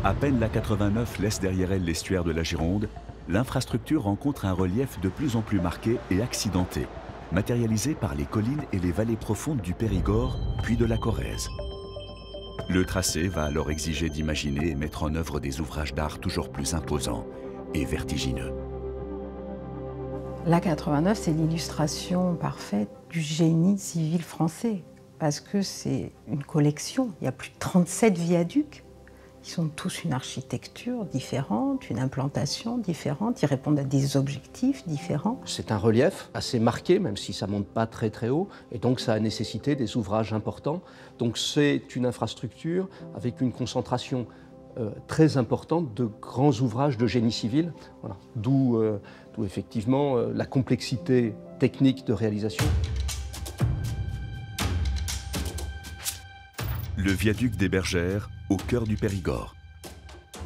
À peine la 89 laisse derrière elle l'estuaire de la Gironde, l'infrastructure rencontre un relief de plus en plus marqué et accidenté, matérialisé par les collines et les vallées profondes du Périgord, puis de la Corrèze. Le tracé va alors exiger d'imaginer et mettre en œuvre des ouvrages d'art toujours plus imposants et vertigineux. La 89, c'est l'illustration parfaite du génie civil français, parce que c'est une collection. Il y a plus de 37 viaducs. Ils sont tous une architecture différente, une implantation différente, ils répondent à des objectifs différents. C'est un relief assez marqué, même si ça ne monte pas très très haut, et donc ça a nécessité des ouvrages importants. Donc c'est une infrastructure avec une concentration très importante de grands ouvrages de génie civil, voilà. D'où effectivement la complexité technique de réalisation. Le viaduc des Bergères, au cœur du Périgord.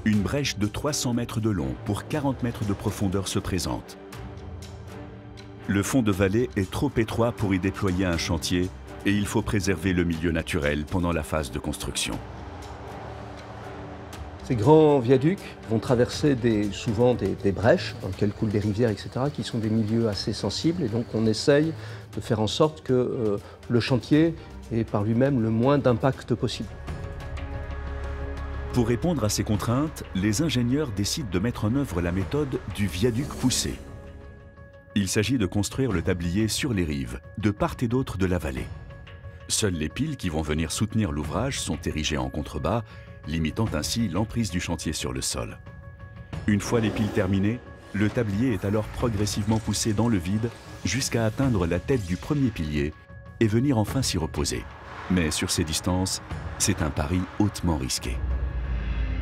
Une brèche de 300 mètres de long pour 40 mètres de profondeur se présente. Le fond de vallée est trop étroit pour y déployer un chantier et il faut préserver le milieu naturel pendant la phase de construction. Ces grands viaducs vont traverser souvent des brèches dans lesquelles coulent des rivières, etc., qui sont des milieux assez sensibles. Et donc on essaye de faire en sorte que le chantier ait par lui-même le moins d'impact possible. Pour répondre à ces contraintes, les ingénieurs décident de mettre en œuvre la méthode du viaduc poussé. Il s'agit de construire le tablier sur les rives, de part et d'autre de la vallée. Seules les piles qui vont venir soutenir l'ouvrage sont érigées en contrebas, limitant ainsi l'emprise du chantier sur le sol. Une fois les piles terminées, le tablier est alors progressivement poussé dans le vide jusqu'à atteindre la tête du premier pilier et venir enfin s'y reposer. Mais sur ces distances, c'est un pari hautement risqué.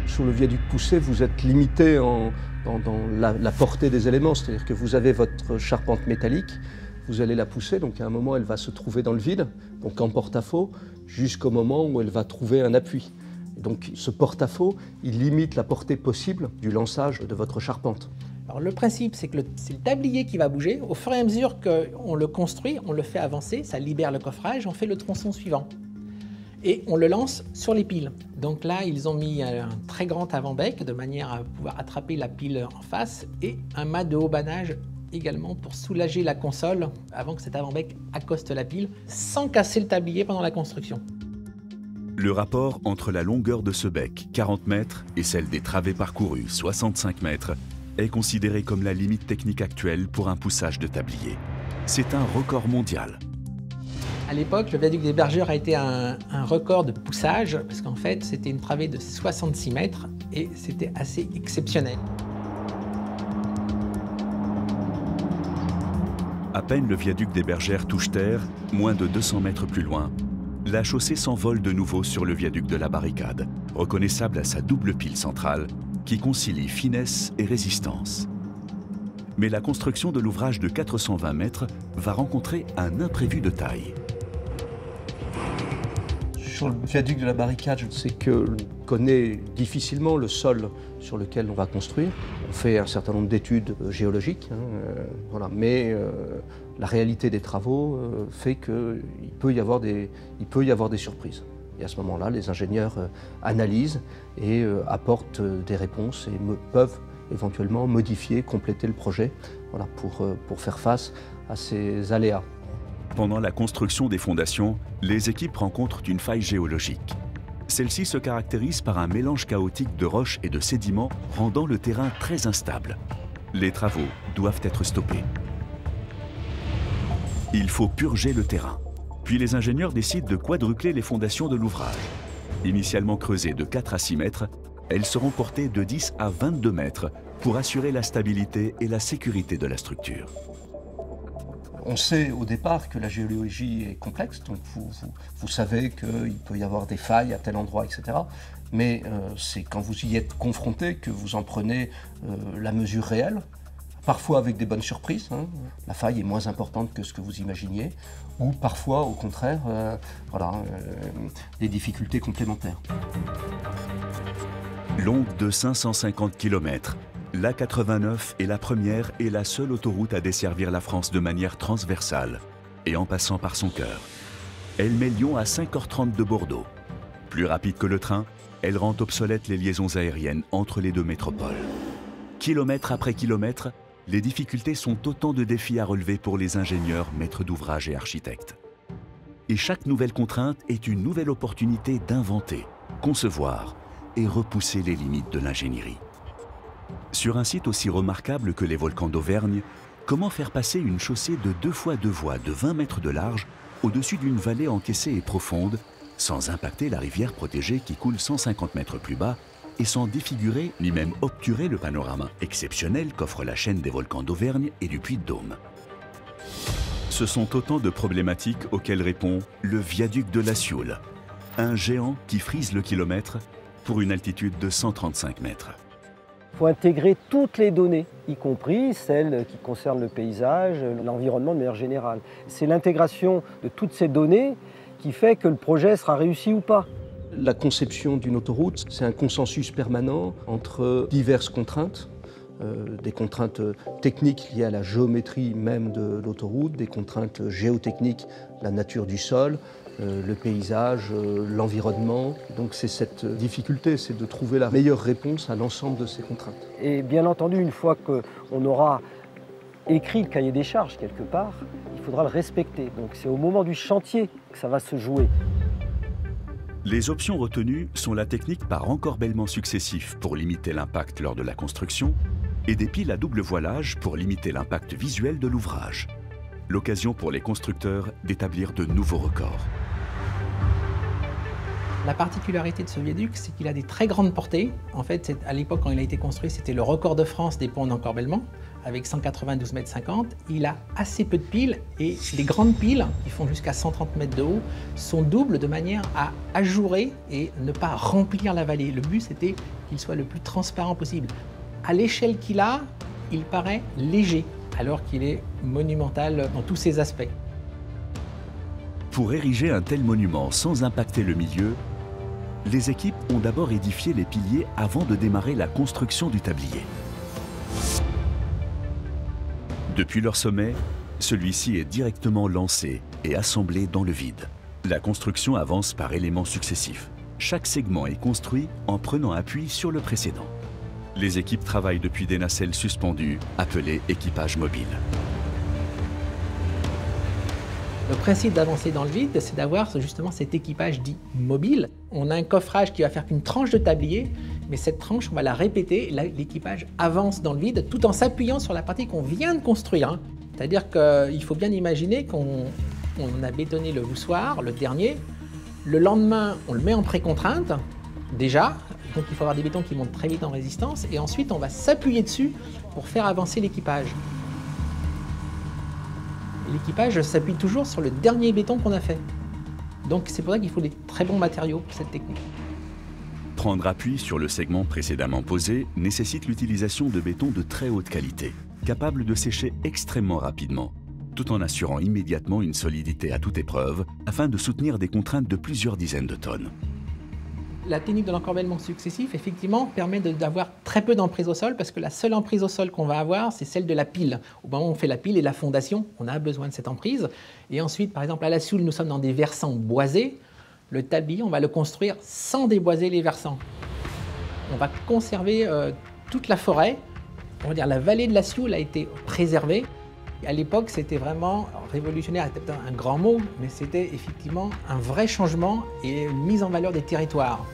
Sur le viaduc poussé, vous êtes limité dans la portée des éléments, c'est-à-dire que vous avez votre charpente métallique, vous allez la pousser, donc à un moment elle va se trouver dans le vide, donc en porte-à-faux, jusqu'au moment où elle va trouver un appui. Et donc ce porte-à-faux, il limite la portée possible du lançage de votre charpente. Alors le principe, c'est que c'est le tablier qui va bouger. Au fur et à mesure qu'on le construit, on le fait avancer, ça libère le coffrage, on fait le tronçon suivant. Et on le lance sur les piles. Donc là, ils ont mis un très grand avant-bec de manière à pouvoir attraper la pile en face et un mât de haubanage également pour soulager la console avant que cet avant-bec accoste la pile sans casser le tablier pendant la construction. Le rapport entre la longueur de ce bec, 40 mètres, et celle des travées parcourues, 65 mètres, est considéré comme la limite technique actuelle pour un poussage de tablier. C'est un record mondial. À l'époque, le viaduc des Bergères a été un record de poussage, parce qu'en fait, c'était une travée de 66 mètres et c'était assez exceptionnel. À peine le viaduc des Bergères touche terre, moins de 200 mètres plus loin, la chaussée s'envole de nouveau sur le viaduc de la Barricade, reconnaissable à sa double pile centrale, qui concilie finesse et résistance. Mais la construction de l'ouvrage de 420 mètres va rencontrer un imprévu de taille. Sur le viaduc de la Barricade, je sais qu'on connaît difficilement le sol sur lequel on va construire. On fait un certain nombre d'études géologiques, voilà. Mais la réalité des travaux fait qu'il peut y avoir des surprises. Et à ce moment-là, les ingénieurs analysent et apportent des réponses et peuvent éventuellement modifier, compléter le projet, voilà, pour faire face à ces aléas. Pendant la construction des fondations, les équipes rencontrent une faille géologique. Celle-ci se caractérise par un mélange chaotique de roches et de sédiments rendant le terrain très instable. Les travaux doivent être stoppés. Il faut purger le terrain. Puis les ingénieurs décident de quadrupler les fondations de l'ouvrage. Initialement creusées de 4 à 6 mètres, elles seront portées de 10 à 22 mètres pour assurer la stabilité et la sécurité de la structure. On sait au départ que la géologie est complexe, donc vous savez qu'il peut y avoir des failles à tel endroit, etc. Mais c'est quand vous y êtes confronté que vous en prenez la mesure réelle, parfois avec des bonnes surprises. La faille est moins importante que ce que vous imaginiez, ou parfois, au contraire, des difficultés complémentaires. Longue de 550 km, l'A89 est la première et la seule autoroute à desservir la France de manière transversale et en passant par son cœur. Elle met Lyon à 5h30 de Bordeaux. Plus rapide que le train, elle rend obsolètes les liaisons aériennes entre les deux métropoles. Kilomètre après kilomètre, les difficultés sont autant de défis à relever pour les ingénieurs, maîtres d'ouvrage et architectes. Et chaque nouvelle contrainte est une nouvelle opportunité d'inventer, concevoir et repousser les limites de l'ingénierie. Sur un site aussi remarquable que les volcans d'Auvergne, comment faire passer une chaussée de 2 fois 2 voies de 20 mètres de large au-dessus d'une vallée encaissée et profonde, sans impacter la rivière protégée qui coule 150 mètres plus bas et sans défigurer ni même obturer le panorama exceptionnel qu'offre la chaîne des volcans d'Auvergne et du Puy-de-Dôme. Ce sont autant de problématiques auxquelles répond le viaduc de la Sioule, un géant qui frise le kilomètre pour une altitude de 135 mètres. Il faut intégrer toutes les données, y compris celles qui concernent le paysage, l'environnement de manière générale. C'est l'intégration de toutes ces données qui fait que le projet sera réussi ou pas. La conception d'une autoroute, c'est un consensus permanent entre diverses contraintes, des contraintes techniques liées à la géométrie même de l'autoroute, des contraintes géotechniques, la nature du sol, le paysage, l'environnement. Donc c'est cette difficulté, c'est de trouver la meilleure réponse à l'ensemble de ces contraintes. Et bien entendu, une fois qu'on aura écrit le cahier des charges quelque part, il faudra le respecter. Donc c'est au moment du chantier que ça va se jouer. Les options retenues sont la technique par encorbellement successif pour limiter l'impact lors de la construction et des piles à double voilage pour limiter l'impact visuel de l'ouvrage. L'occasion pour les constructeurs d'établir de nouveaux records. La particularité de ce viaduc, c'est qu'il a des très grandes portées. En fait, à l'époque, quand il a été construit, c'était le record de France des ponts d'encorbellement, avec 192,50 mètres. Il a assez peu de piles, et les grandes piles, qui font jusqu'à 130 mètres de haut, sont doubles de manière à ajourer et ne pas remplir la vallée. Le but, c'était qu'il soit le plus transparent possible. À l'échelle qu'il a, il paraît léger, alors qu'il est monumental dans tous ses aspects. Pour ériger un tel monument sans impacter le milieu, les équipes ont d'abord édifié les piliers avant de démarrer la construction du tablier. Depuis leur sommet, celui-ci est directement lancé et assemblé dans le vide. La construction avance par éléments successifs. Chaque segment est construit en prenant appui sur le précédent. Les équipes travaillent depuis des nacelles suspendues, appelées équipage mobile. Le principe d'avancer dans le vide, c'est d'avoir justement cet équipage dit mobile. On a un coffrage qui va faire qu'une tranche de tablier, mais cette tranche, on va la répéter, l'équipage avance dans le vide tout en s'appuyant sur la partie qu'on vient de construire. C'est-à-dire qu'il faut bien imaginer qu'on a bétonné le voussoir, le dernier. Le lendemain, on le met en pré-contrainte, déjà. Donc il faut avoir des bétons qui montent très vite en résistance. Et ensuite, on va s'appuyer dessus pour faire avancer l'équipage. L'équipage s'appuie toujours sur le dernier béton qu'on a fait. Donc c'est pour ça qu'il faut des très bons matériaux pour cette technique. Prendre appui sur le segment précédemment posé nécessite l'utilisation de béton de très haute qualité, capable de sécher extrêmement rapidement, tout en assurant immédiatement une solidité à toute épreuve, afin de soutenir des contraintes de plusieurs dizaines de tonnes. La technique de l'encorbellement successif, effectivement, permet d'avoir très peu d'emprise au sol, parce que la seule emprise au sol qu'on va avoir, c'est celle de la pile. Au moment où on fait la pile et la fondation, on a besoin de cette emprise. Et ensuite, par exemple, à la Sioule, nous sommes dans des versants boisés. Le tablier, on va le construire sans déboiser les versants. On va conserver toute la forêt. On va dire la vallée de la Sioule a été préservée. À l'époque, c'était vraiment révolutionnaire, c'était un grand mot, mais c'était effectivement un vrai changement et une mise en valeur des territoires.